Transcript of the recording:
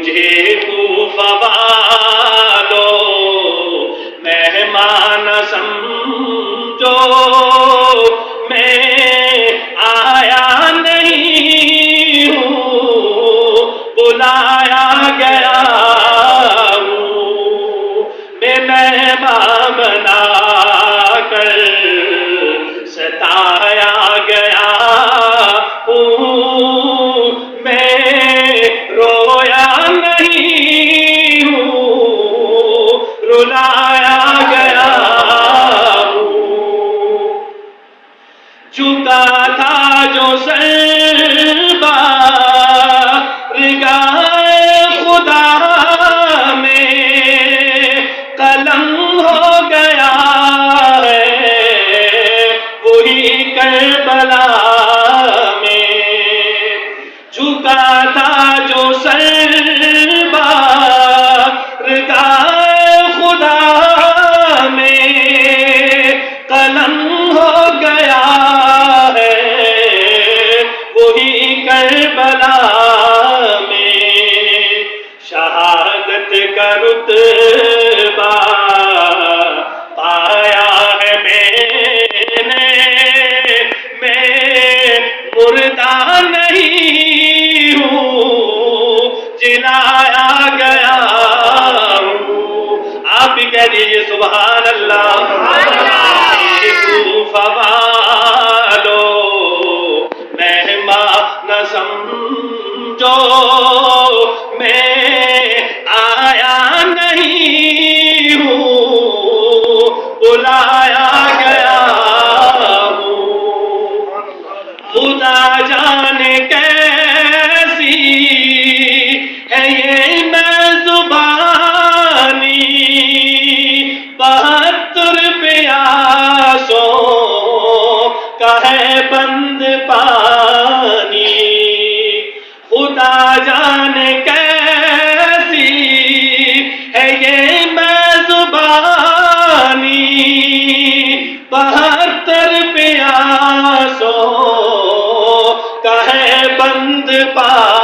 مجھے کوفہ والوں مہمان سمجھو، میں آیا نہیں ہوں، بلایا گیا ہوں، میں مہمان بنا کر ستایا گیا ہوں، میں رویا نہیں ہوں، رلایا گیا ہوں، جھکا تھا جو سر بارگاہ خدا میں، قلم ہو گیا ہے وہی کربلا میں، جھکا تھا جو سر بارگاہ خدا میں، قلم ہو گیا ہے وہی کربلا میں، شہادت کا رتبہ پایا ہے میں نے، میں مردہ نہیں ہوں، جلایا گیا ہوں۔ آپ بھی کہہ دیجئے سبحان اللہ۔ کوفہ والوں مہمان نہ سمجھو، میں آیا نہیں ہوں، بلایا گیا ہوں، خدا جانے کیسی ہے یہ میزبانی، 72 پیاسوں کا ہے بند پانی، خدا جانے کیسی ہے یہ میزبانی، 72 پیاسوں کا ہے بند پانی۔